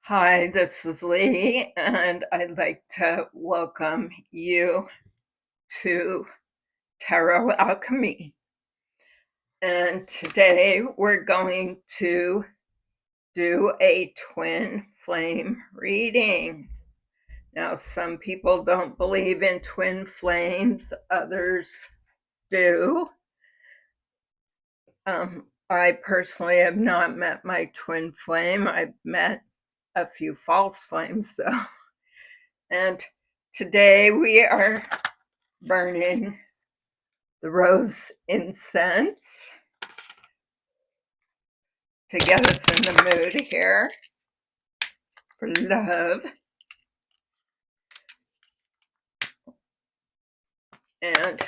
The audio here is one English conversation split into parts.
Hi, this is Leigh, and I'd like to welcome you to Tarot Alchemy. And today we're going to do a twin flame reading. Now, some people don't believe in twin flames, others do. I personally have not met my twin flame. I've met a few false flames, though. And today we are burning the rose incense to get us in the mood here for love. And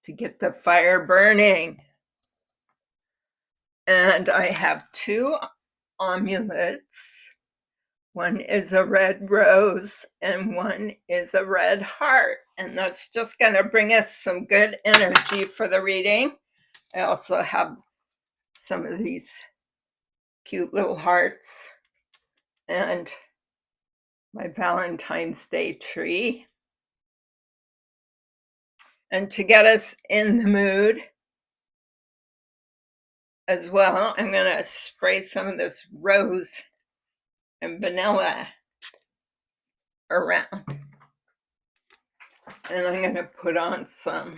to get the fire burning. And I have two amulets. One is a red rose and one is a red heart. And that's just going to bring us some good energy for the reading. I also have some of these cute little hearts and my Valentine's Day tree. And to get us in the mood as well, I'm going to spray some of this rose and vanilla around. And I'm going to put on some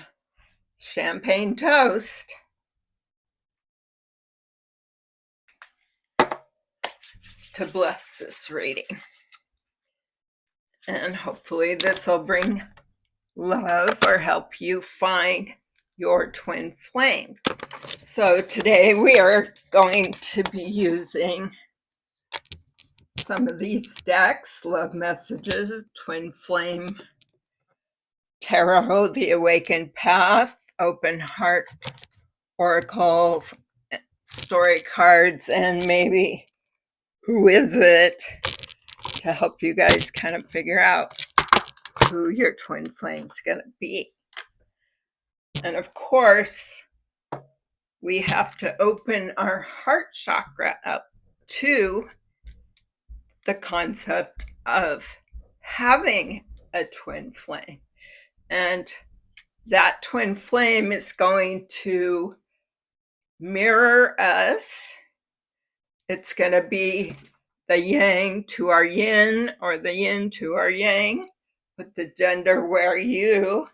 champagne toast to bless this reading. And hopefully this will bring love or help you find your twin flame. So today we are going to be using some of these decks: Love Messages, Twin Flame Tarot, The Awakened Path, Open Heart Oracles, story cards, and maybe Who Is It, to help you guys kind of figure out who your twin flame's going to be. And of course, we have to open our heart chakra up to the concept of having a twin flame. And that twin flame is going to mirror us. It's going to be the yang to our yin or the yin to our yang. Put the gender where you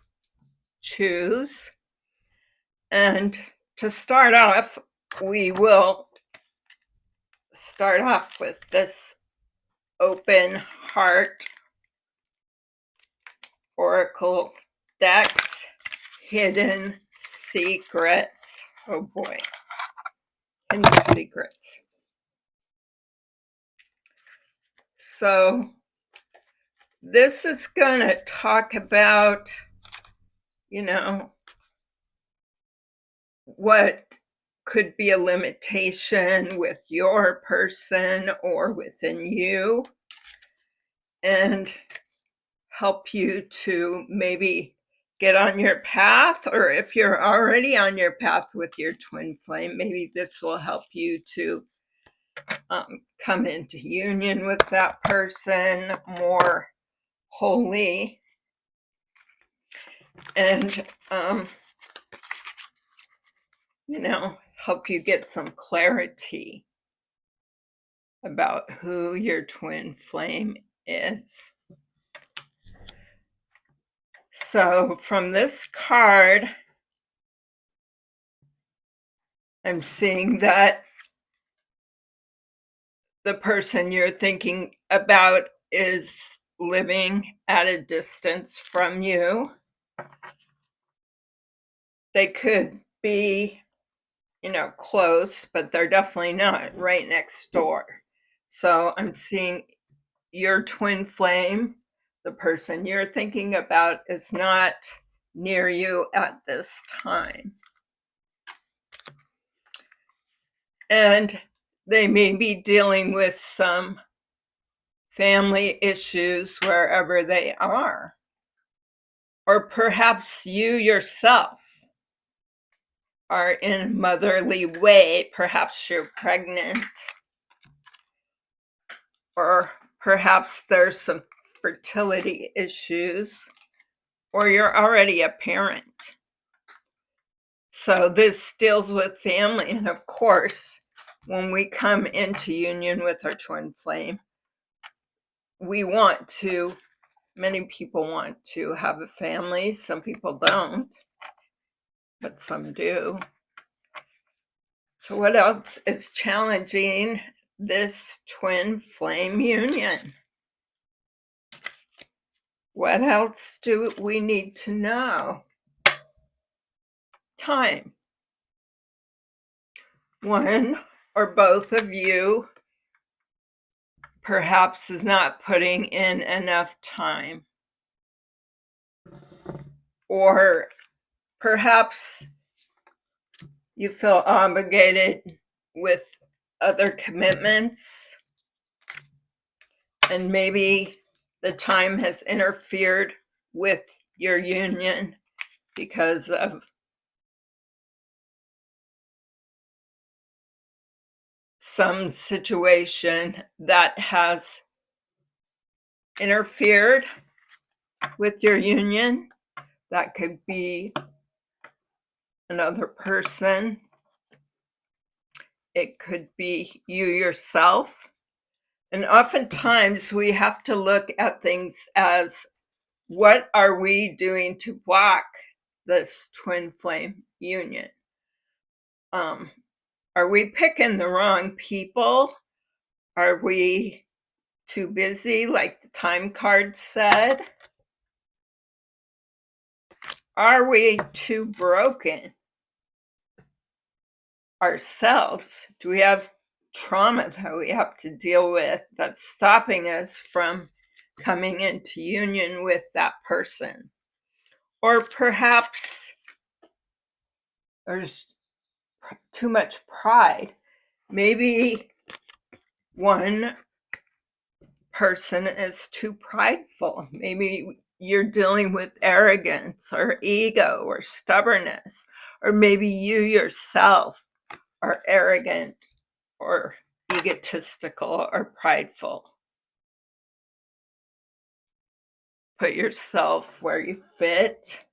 choose. And to start off, we will start off with this open heart oracle decks, Hidden Secrets. Oh boy, Hidden Secrets. So this is going to talk about, what could be a limitation with your person or within you, and help you to maybe get on your path. Or if you're already on your path with your twin flame, maybe this will help you to come into union with that person more wholly, and help you get some clarity about who your twin flame is. So from this card, I'm seeing that the person you're thinking about is living at a distance from you. They could be, close, but they're definitely not right next door. So I'm seeing your twin flame, the person you're thinking about, is not near you at this time. And they may be dealing with some family issues wherever they are. Or perhaps you yourself are in a motherly way. Perhaps you're pregnant. or perhaps there's some fertility issues, or you're already a parent. So this deals with family, and of course, when we come into union with our twin flame, many people want to have a family. Some people don't, but some do. So what else is challenging this twin flame union? What else do we need to know? Time. One or both of you perhaps is not putting in enough time. Or perhaps you feel obligated with other commitments, and maybe the time has interfered with your union because of some situation that has interfered with your union. That could be another person. It could be you yourself. And oftentimes we have to look at things as, what are we doing to block this twin flame union? Are we picking the wrong people? Are we too busy, like the time card said? Are we too broken ourselves? Do we have trauma that we have to deal with that's stopping us from coming into union with that person? Or perhaps there's too much pride. Maybe one person is too prideful. Maybe you're dealing with arrogance or ego or stubbornness, or maybe you yourself are arrogant or egotistical or prideful. Put yourself where you fit.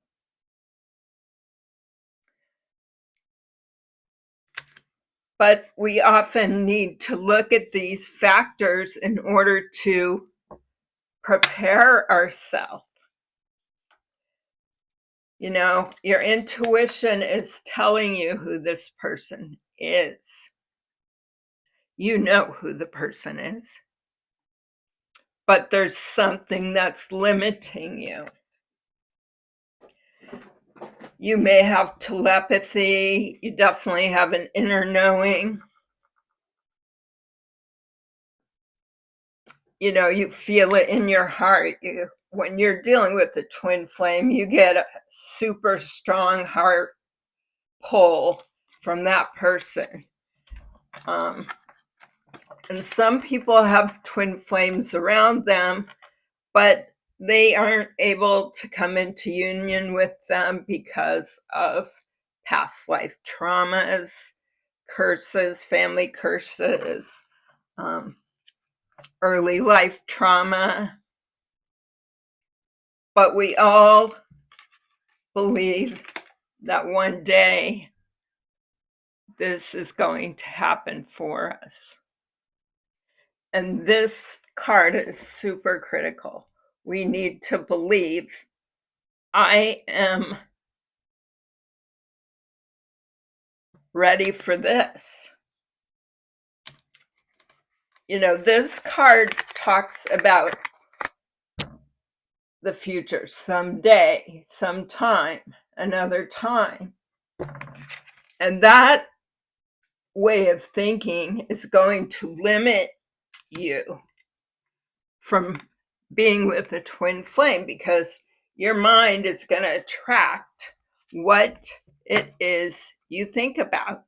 But we often need to look at these factors in order to prepare ourselves. You know, your intuition is telling you who this person is. You know who the person is. But there's something that's limiting you. You may have telepathy. You definitely have an inner knowing. You know, you feel it in your heart. When you're dealing with the twin flame, you get a super strong heart pull from that person. And some people have twin flames around them, but they aren't able to come into union with them because of past life traumas, curses, family curses, early life trauma. But we all believe that one day this is going to happen for us. And this card is super critical. We need to believe, I am ready for this. You know, this card talks about the future, someday, sometime, another time. And that way of thinking is going to limit you from being with the twin flame, because your mind is going to attract what it is you think about.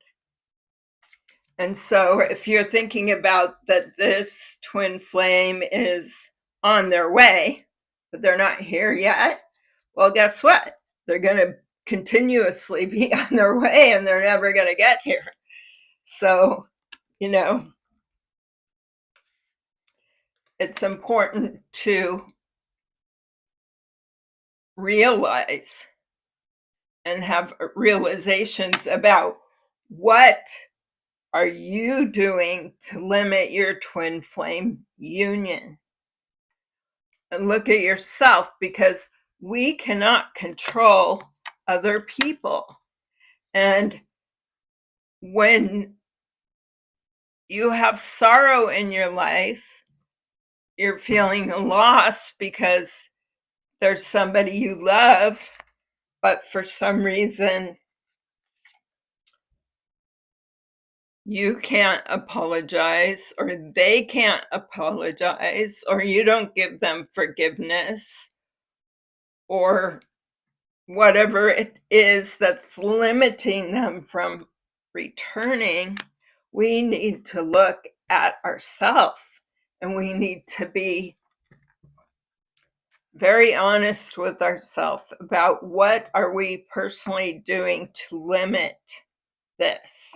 And so if you're thinking about that this twin flame is on their way, but they're not here yet, well, guess what? They're going to continuously be on their way and they're never going to get here. So, you know, it's important to realize and have realizations about what are you doing to limit your twin flame union. And look at yourself, because we cannot control other people. And when you have sorrow in your life, you're feeling a loss because there's somebody you love, but for some reason you can't apologize, or they can't apologize, or you don't give them forgiveness, or whatever it is that's limiting them from returning. We need to look at ourselves, and we need to be very honest with ourselves about what are we personally doing to limit this.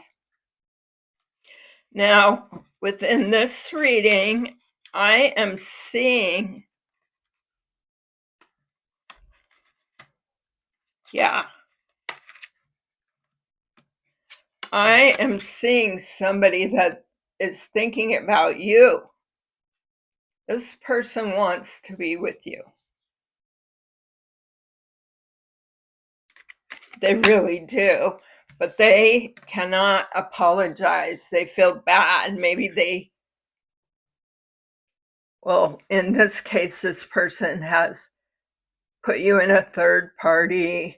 Now, within this reading, I am seeing, I am seeing somebody that is thinking about you. This person wants to be with you. They really do, but they cannot apologize. They feel bad. Maybe well, in this case, this person has put you in a third party.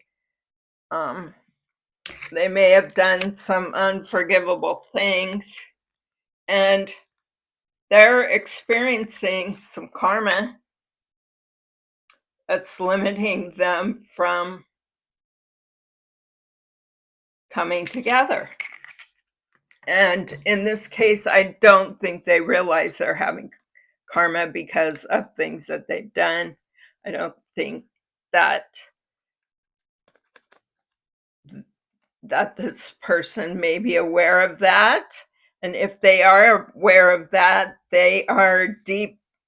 They may have done some unforgivable things, and they're experiencing some karma that's limiting them from coming together. And in this case, I don't think they realize they're having karma because of things that they've done. I don't think that this person may be aware of that. And if they are aware of that, they are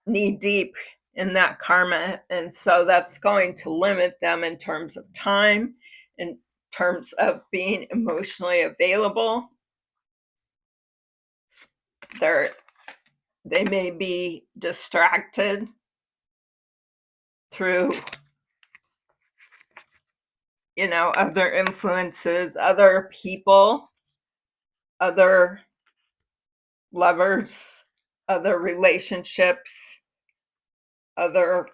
knee deep in that karma. And so that's going to limit them in terms of time, in terms of being emotionally available. They may be distracted through, other influences, other people, other lovers, other relationships, other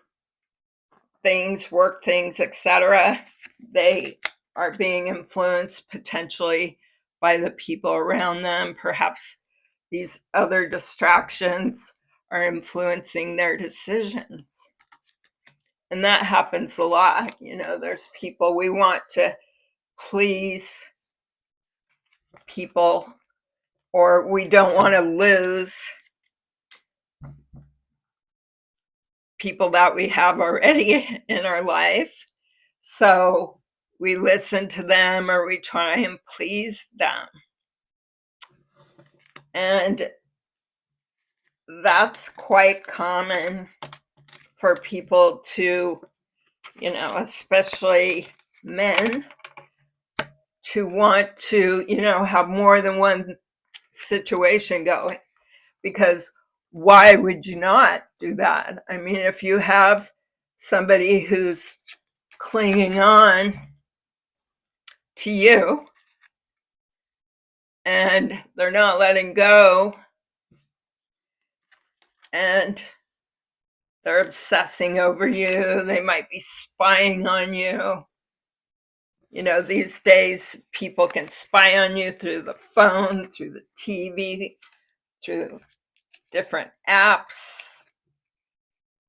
things, work things, etc. They are being influenced potentially by the people around them. Perhaps these other distractions are influencing their decisions. And that happens a lot. There's people, we want to please people, or we don't want to lose people that we have already in our life. So we listen to them, or we try and please them. And that's quite common for people to, especially men, to want to, have more than one situation going. Because why would you not do that? I mean, if you have somebody who's clinging on to you and they're not letting go, and they're obsessing over you, they might be spying on you. These days people can spy on you through the phone, through the TV, through different apps,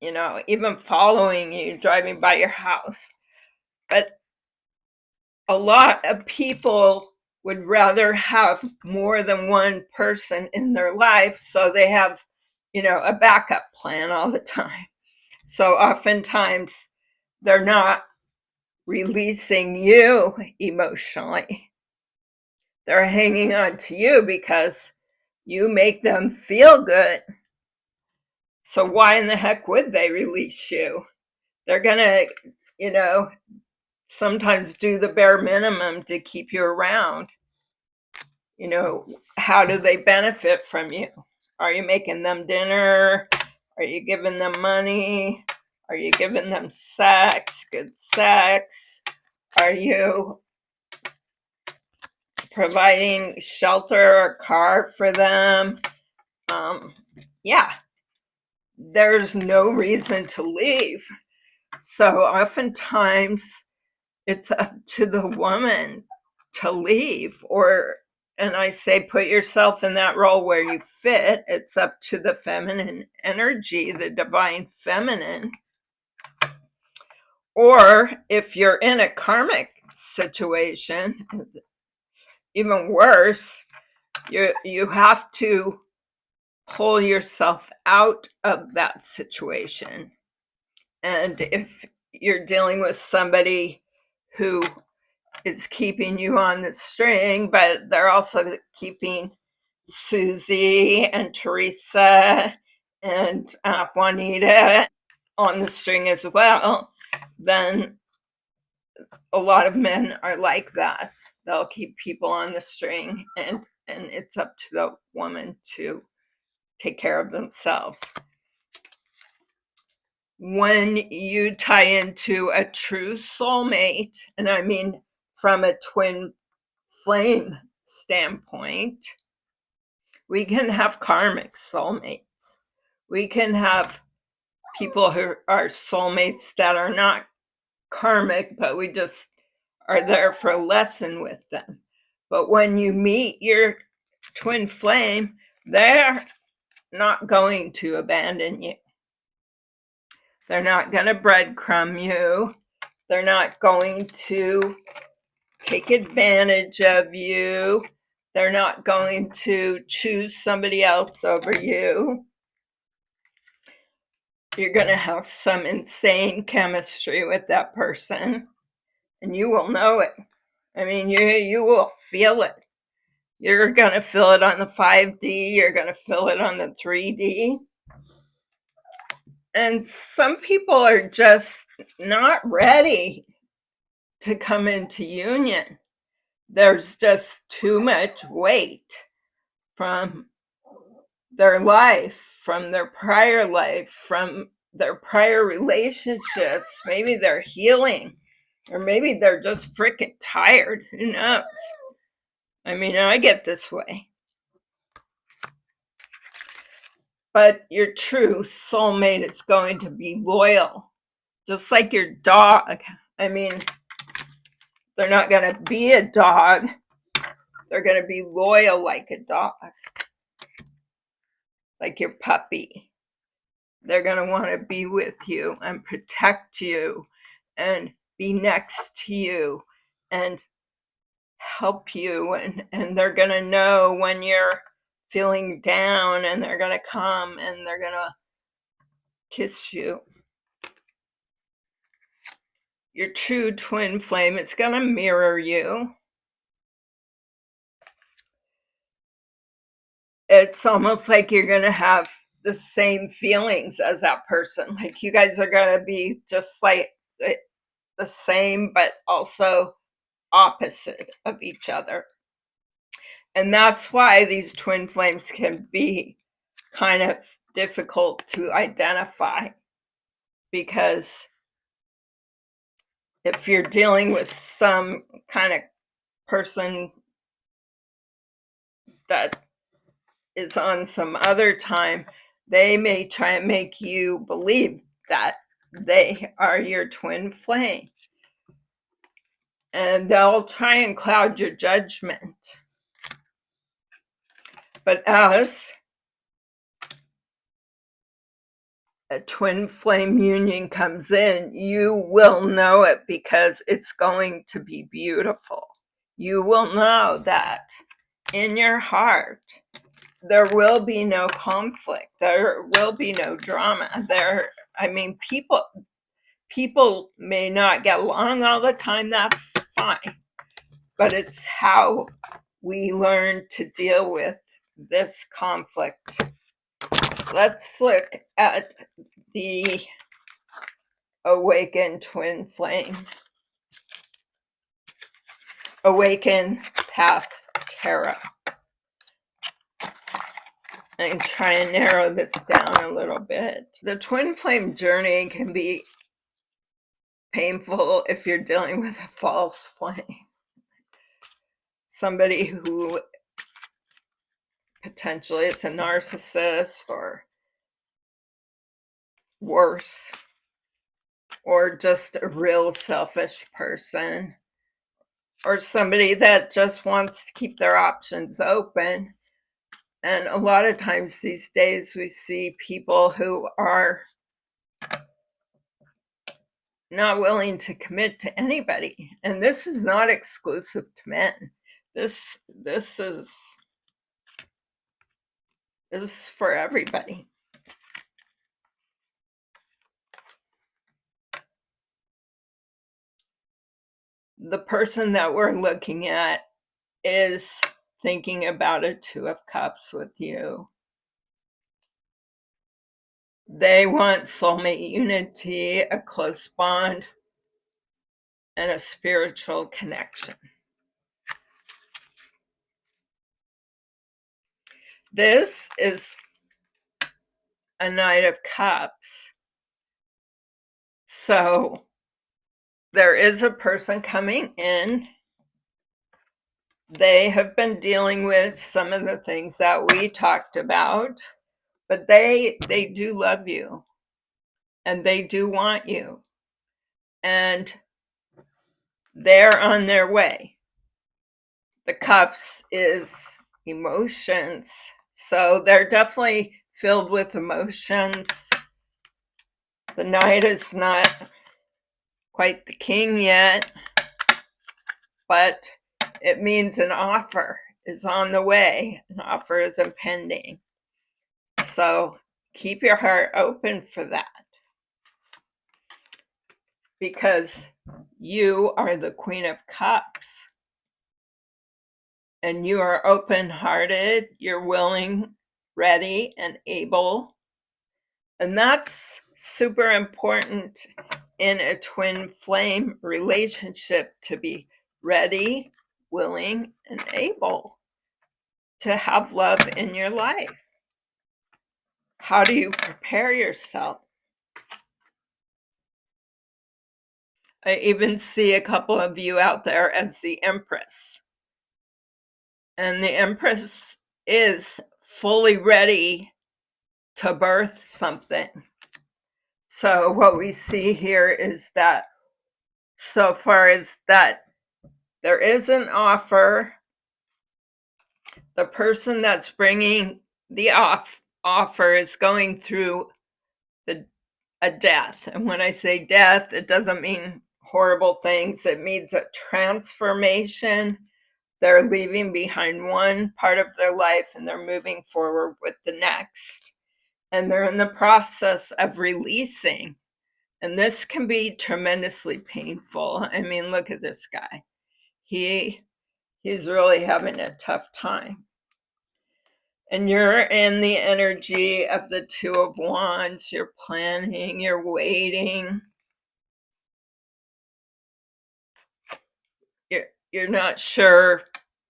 even following you, driving by your house. But a lot of people would rather have more than one person in their life, so they have, a backup plan all the time. So oftentimes they're not releasing you emotionally. They're hanging on to you because you make them feel good. So why in the heck would they release you? They're gonna, sometimes do the bare minimum to keep you around. How do they benefit from you? Are you making them dinner? Are you giving them money? Are you giving them sex, good sex? Are you providing shelter or car for them? Yeah, there's no reason to leave. So oftentimes it's up to the woman to leave, and I say put yourself in that role where you fit. It's up to the feminine energy, the divine feminine. Or if you're in a karmic situation, even worse, you have to pull yourself out of that situation. And if you're dealing with somebody who is keeping you on the string, but they're also keeping Susie and Teresa and Juanita on the string as well, then a lot of men are like that. They'll keep people on the string, and it's up to the woman to take care of themselves. When you tie into a true soulmate, and I mean from a twin flame standpoint, we can have karmic soulmates. We can have people who are soulmates that are not karmic, but we just are there for a lesson with them. But when you meet your twin flame, they're not going to abandon you. They're not going to breadcrumb you. They're not going to take advantage of you. They're not going to choose somebody else over you. You're going to have some insane chemistry with that person, and you will know it. I mean, you will feel it. You're going to feel it on the 5D. You're going to feel it on the 3D. And some people are just not ready to come into union. There's just too much weight from their life, from their prior life, from their prior relationships. Maybe they're healing, or maybe they're just freaking tired. Who knows? I mean, I get this way. But your true soulmate is going to be loyal, just like your dog. I mean, they're not going to be a dog. They're going to be loyal like a dog, like your puppy. They're going to want to be with you and protect you and be next to you and help you. And they're going to know when you're feeling down, and they're going to come and they're going to kiss you. Your true twin flame, it's going to mirror you. It's almost like you're going to have the same feelings as that person. Like you guys are going to be just like the same, but also opposite of each other. And that's why these twin flames can be kind of difficult to identify, because if you're dealing with some kind of person that is on some other time, they may try and make you believe that they are your twin flame. And they'll try and cloud your judgment. But as a twin flame union comes in, you will know it, because it's going to be beautiful. You will know that in your heart there will be no conflict. There will be no drama. People may not get along all the time. That's fine. But it's how we learn to deal with this conflict. let's look at the Awaken Twin Flame. Awaken Path Tarot. And try and narrow this down a little bit. The twin flame journey can be painful if you're dealing with a false flame. Somebody who potentially it's a narcissist or worse, or just a real selfish person, or somebody that just wants to keep their options open. And a lot of times these days we see people who are not willing to commit to anybody. And this is not exclusive to men. This is for everybody. The person that we're looking at is thinking about a Two of Cups with you. They want soulmate unity, a close bond, and a spiritual connection. This is a Knight of Cups. So there is a person coming in. They have been dealing with some of the things that we talked about, but they do love you and they do want you, and they're on their way. The Cups is emotions, so they're definitely filled with emotions. The Knight is not quite the King yet, but it means an offer is on the way. An offer is impending. So keep your heart open for that, because you are the Queen of Cups and you are open-hearted, you're willing, ready, and able. And that's super important in a twin flame relationship, to be ready, willing, and able to have love in your life. How do you prepare yourself? I even see a couple of you out there as the Empress. And the Empress is fully ready to birth something. So what we see here is that so far as that there is an offer. The person that's bringing the offer is going through a death. And when I say death, it doesn't mean horrible things. It means a transformation. They're leaving behind one part of their life and they're moving forward with the next. And they're in the process of releasing. And this can be tremendously painful. I mean, look at this guy. He's really having a tough time. And you're in the energy of the Two of Wands. You're planning, you're waiting. You're not sure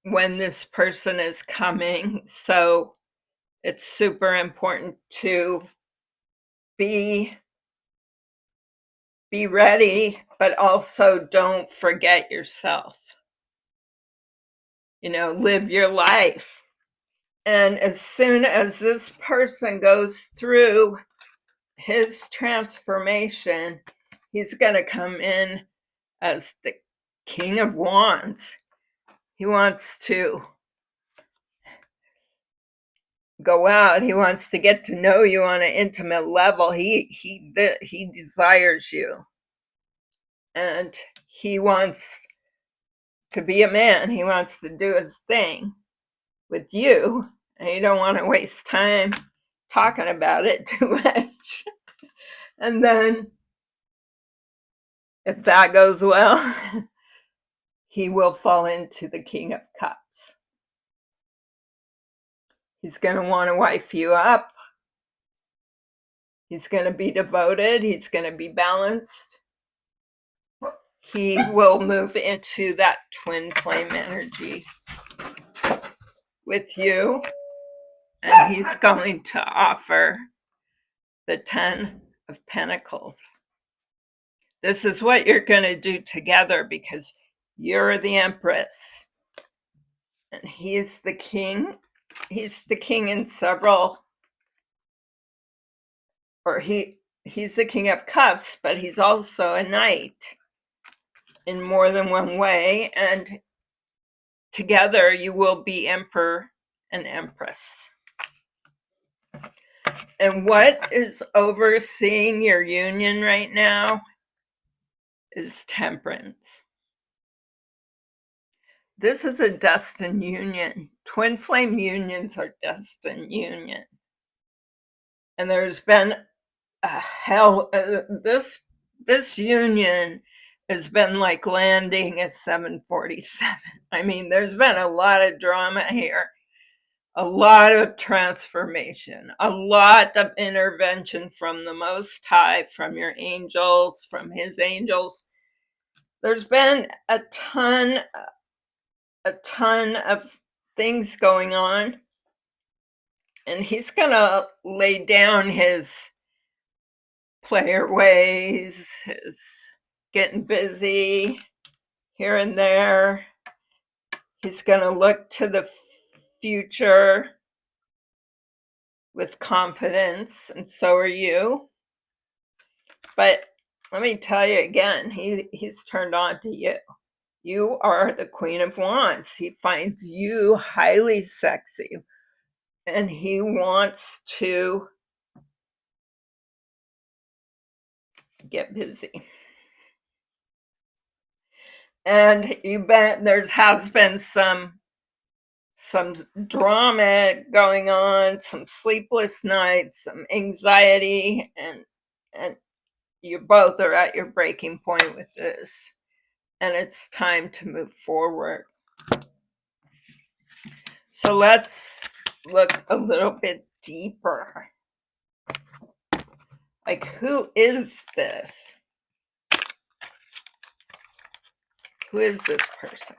when this person is coming. So it's super important to be ready, but also don't forget yourself. You know, live your life. And as soon as this person goes through his transformation, he's going to come in as the King of Wands. He wants to go out. He wants to get to know you on an intimate level. He desires you. And he wants to be a man. He wants to do his thing with you. And you don't want to waste time talking about it too much. And then if that goes well, he will fall into the King of Cups. He's going to want to wife you up. He's going to be devoted. He's going to be balanced. He will move into that twin flame energy with you. And he's going to offer the 10 of Pentacles. This is what you're going to do together because you're the Empress. And he's the king. He's the king in several, or he's the king of cups, but he's also a knight in more than one way. And together you will be Emperor and Empress. And what is overseeing your union right now is Temperance. This is a destined union. Twin flame unions are destined union. And there's been this union has been like landing at 747. I mean, there's been a lot of drama here, a lot of transformation, a lot of intervention from the Most High, from your angels, from his angels. There's been a ton of things going on, and he's gonna lay down his player ways, his getting busy here and there. He's gonna look to the future with confidence, and so are you. But let me tell you again, he's turned on to you. You are the Queen of Wands. He finds you highly sexy, and he wants to get busy. And there has been some drama going on, some sleepless nights, some anxiety, and you both are at your breaking point with this, and it's time to move forward. So let's look a little bit deeper. Like, who is this? Who is this person?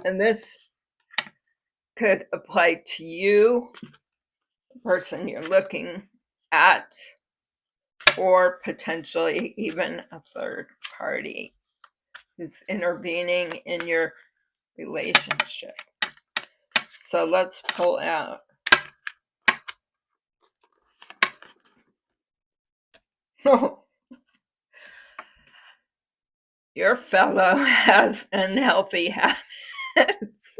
And this could apply to you, the person you're looking at, or potentially even a third party who's intervening in your relationship. So let's pull out. Your fellow has unhealthy habits.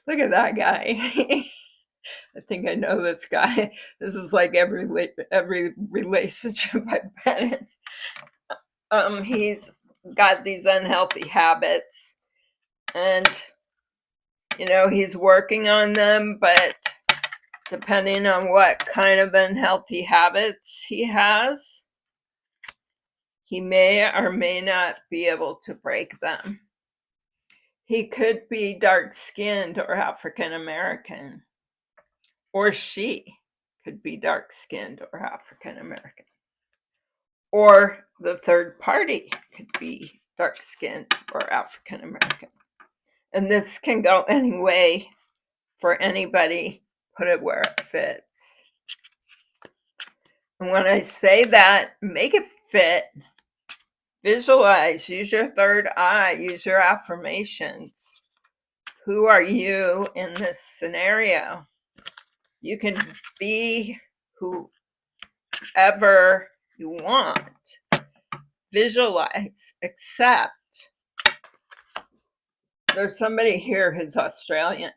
Look at that guy. I think I know this guy. This is like every relationship I've been in. He's got these unhealthy habits, and he's working on them, but depending on what kind of unhealthy habits he has, he may or may not be able to break them. He could be dark-skinned or African American, or she could be dark-skinned or African American, or the third party could be dark-skinned or African American. And this can go any way for anybody. Put it where it fits. And when I say that, make it fit. Visualize, use your third eye, use your affirmations. Who are you in this scenario? You can be whoever you want. Visualize, accept. There's somebody here who's Australian.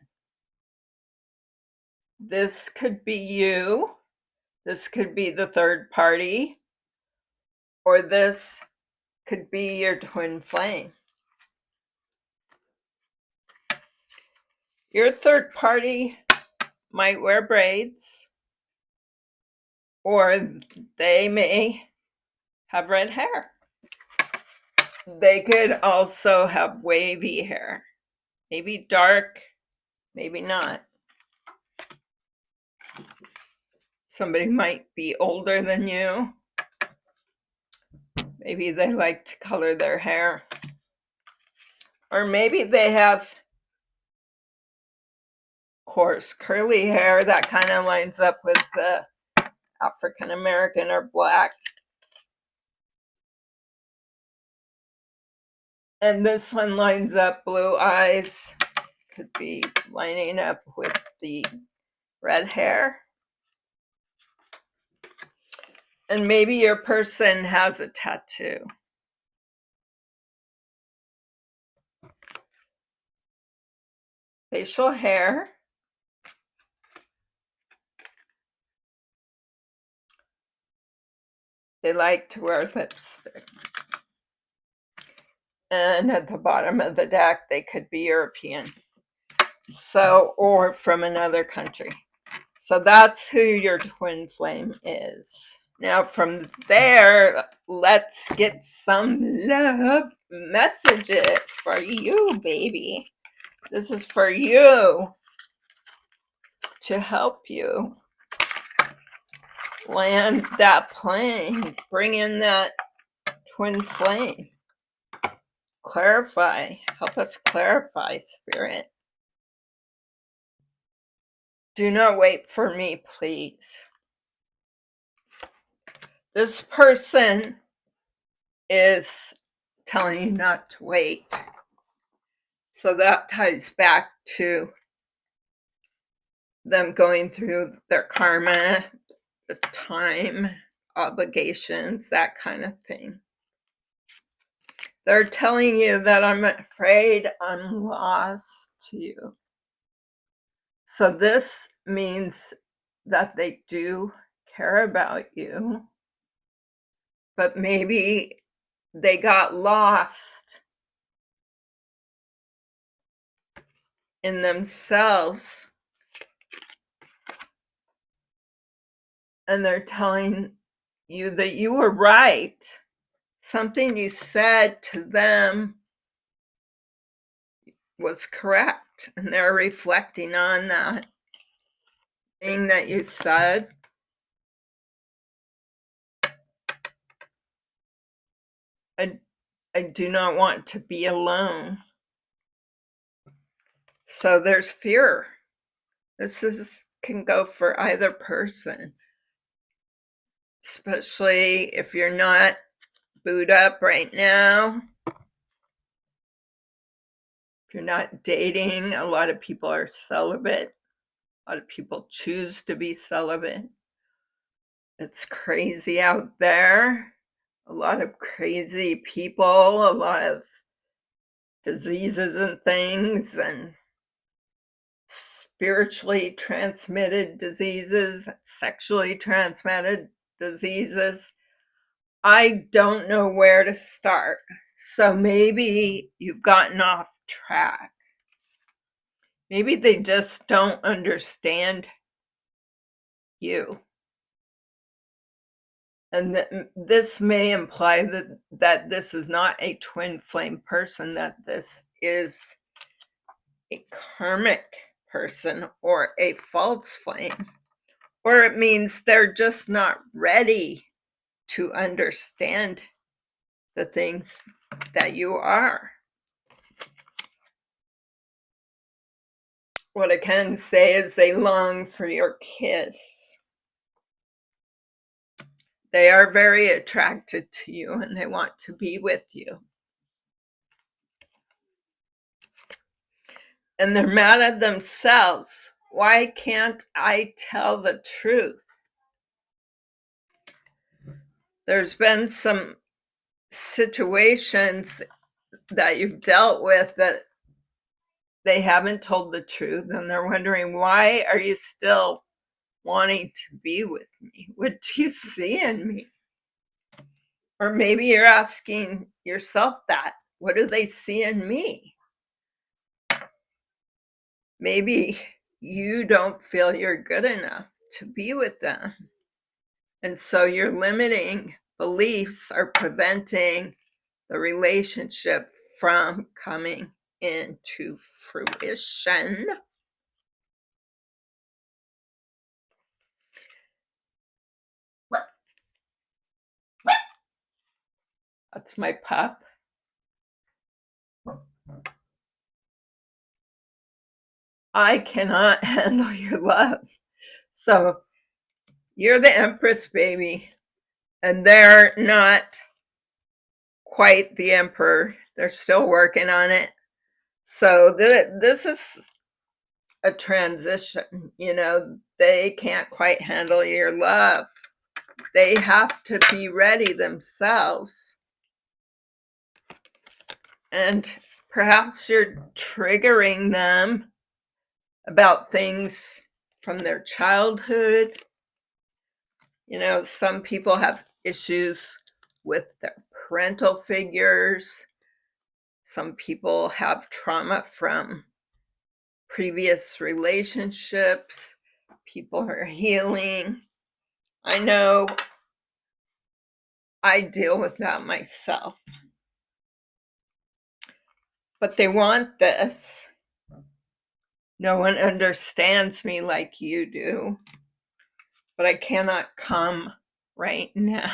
This could be you. This could be the third party. Or this could be your twin flame. Your third party might wear braids, or they may have red hair. They could also have wavy hair, maybe dark, maybe not. Somebody might be older than you. Maybe they like to color their hair. Or maybe they have coarse curly hair that kind of lines up with the African American or black. And this one lines up, blue eyes, could be lining up with the red hair. And maybe your person has a tattoo. Facial hair. They like to wear lipstick. And at the bottom of the deck, they could be European. So, or from another country. So that's who your twin flame is. Now from there, let's get some love messages for you, baby. This is for you to help you land that plane, bring in that twin flame. Clarify, help us clarify, Spirit. Do not wait for me, please. This person is telling you not to wait. So that ties back to them going through their karma, the time, obligations, that kind of thing. They're telling you that I'm afraid I'm lost to you. So this means that they do care about you, but maybe they got lost in themselves, and they're telling you that you were right. Something you said to them was correct, and they're reflecting on that thing that you said. I do not want to be alone. So there's fear. This can go for either person, especially if you're not booed up right now. If you're not dating, a lot of people are celibate. A lot of people choose to be celibate. It's crazy out there. A lot of crazy people, a lot of diseases and things, and spiritually transmitted diseases, sexually transmitted diseases. I don't know where to start. So maybe you've gotten off track. Maybe they just don't understand you. And this may imply that this is not a twin flame person, that this is a karmic person or a false flame. Or it means they're just not ready to understand the things that you are. What I can say is they long for your kiss. They are very attracted to you and they want to be with you. And they're mad at themselves. Why can't I tell the truth? There's been some situations that you've dealt with that they haven't told the truth, and they're wondering, why are you still wanting to be with me? What do you see in me? Or maybe you're asking yourself that. What do they see in me? Maybe you don't feel you're good enough to be with them. And so your limiting beliefs are preventing the relationship from coming into fruition. That's my pup. I cannot handle your love. So you're the Empress, baby. And they're not quite the Emperor. They're still working on it. So this is a transition. They can't quite handle your love. They have to be ready themselves. And perhaps you're triggering them about things from their childhood. Some people have issues with their parental figures. Some people have trauma from previous relationships. People are healing. I know I deal with that myself. But they want this. No one understands me like you do. But I cannot come right now.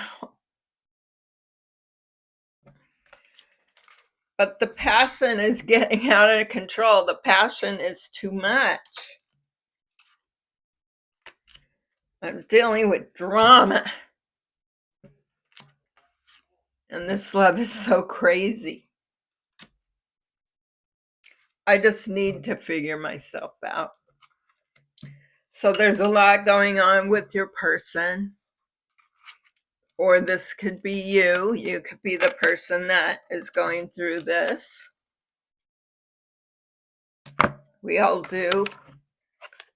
But the passion is getting out of control. The passion is too much. I'm dealing with drama. And this love is so crazy. I just need to figure myself out. So there's a lot going on with your person. Or this could be you. You could be the person that is going through this. We all do.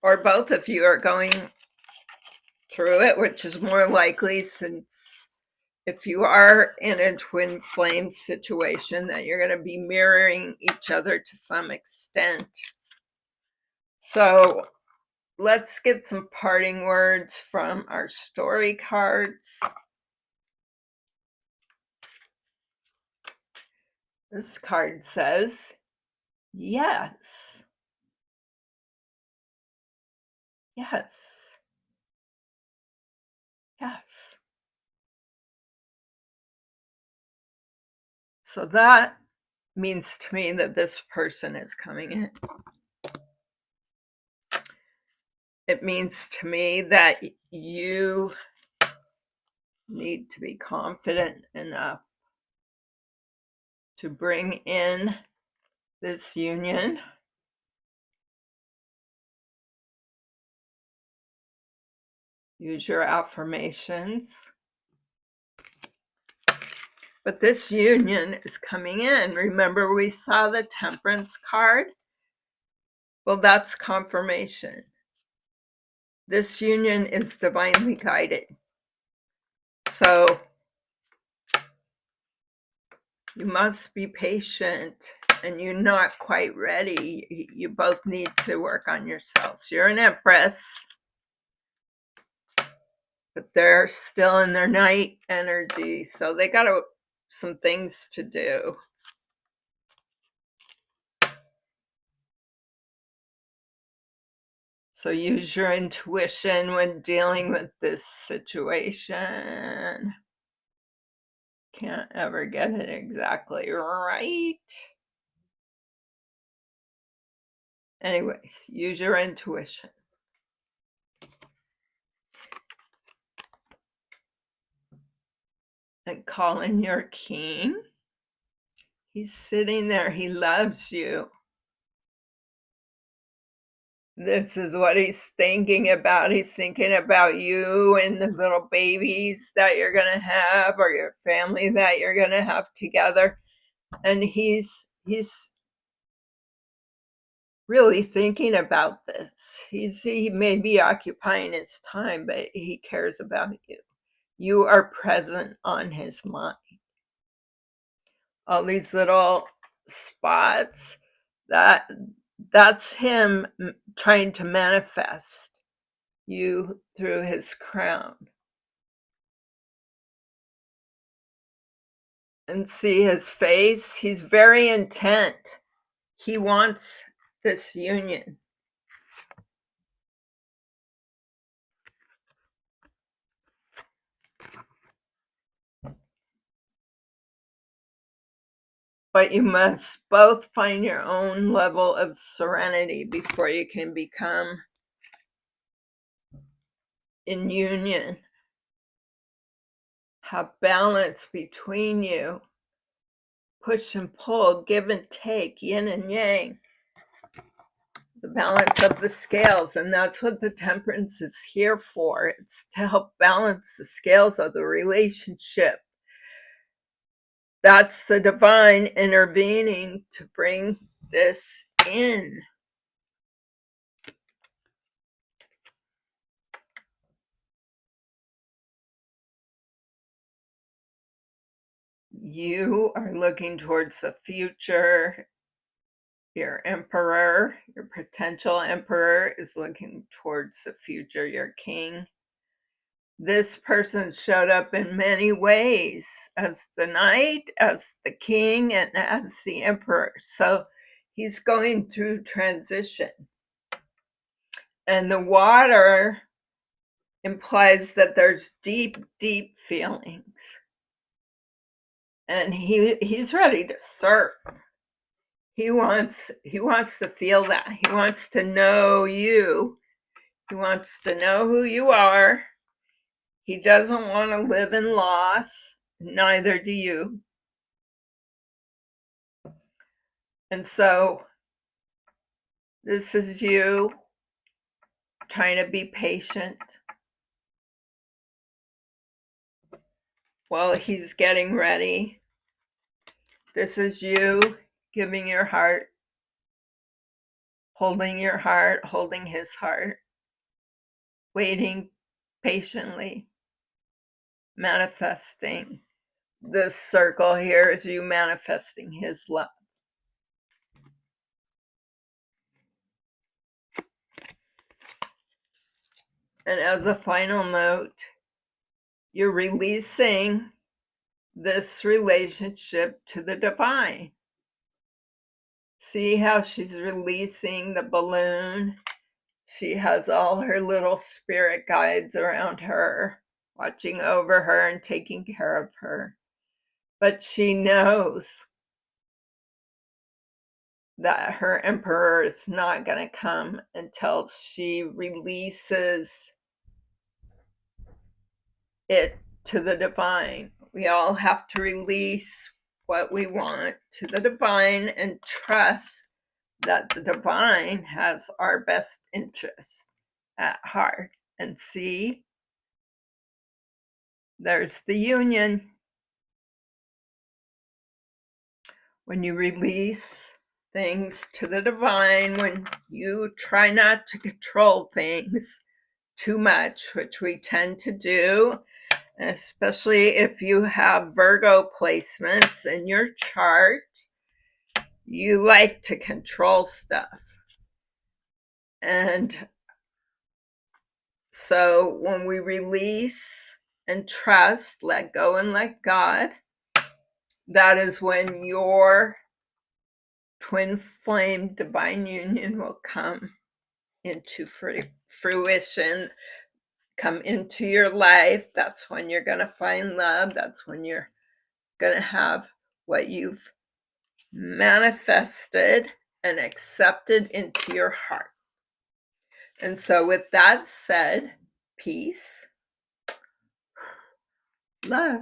Or both of you are going through it, which is more likely, since if you are in a twin flame situation, that you're going to be mirroring each other to some extent. So let's get some parting words from our story cards. This card says, yes. Yes. Yes. So that means to me that this person is coming in. It means to me that you need to be confident enough to bring in this union. Use your affirmations. But this union is coming in. Remember, we saw the Temperance card? Well, that's confirmation. This union is divinely guided. So you must be patient, and you're not quite ready. You both need to work on yourselves. You're an Empress, but they're still in their night energy, so they got some things to do. So use your intuition when dealing with this situation. Can't ever get it exactly right. Anyways, use your intuition. And call in your king. He's sitting there. He loves you. This is what he's thinking about. He's thinking about you and the little babies that you're going to have, or your family that you're going to have together. And he's really thinking about this. He may be occupying his time, but he cares about you. You are present on his mind. All these little spots, that's him trying to manifest you through his crown. And see his face. He's very intent. He wants this union. But you must both find your own level of serenity before you can become in union. Have balance between you. Push and pull, give and take, yin and yang. The balance of the scales, and that's what the temperance is here for. It's to help balance the scales of the relationship. That's the divine intervening to bring this in. You are looking towards the future. Your emperor, your potential emperor, is looking towards the future, your king. This person showed up in many ways as the knight, as the king, and as the emperor. So he's going through transition. And the water implies that there's deep, deep feelings. And he's ready to surf. He wants to feel that. He wants to know you. He wants to know who you are. He doesn't want to live in loss. Neither do you. And so this is you trying to be patient while he's getting ready. This is you giving your heart, holding his heart, waiting patiently, manifesting. This circle here is you manifesting his love. And as a final note, you're releasing this relationship to the divine. See how she's releasing the balloon? She has all her little spirit guides around her, watching over her and taking care of her. But she knows that her emperor is not going to come until she releases it to the divine. We all have to release what we want to the divine and trust that the divine has our best interest at heart. And see, there's the union. When you release things to the divine, when you try not to control things too much, which we tend to do, especially if you have Virgo placements in your chart, you like to control stuff. And so when we release and trust, let go and let God, that is when your twin flame divine union will come into fruition, come into your life. That's when you're going to find love. That's when you're going to have what you've manifested and accepted into your heart. And so with that said, peace, love.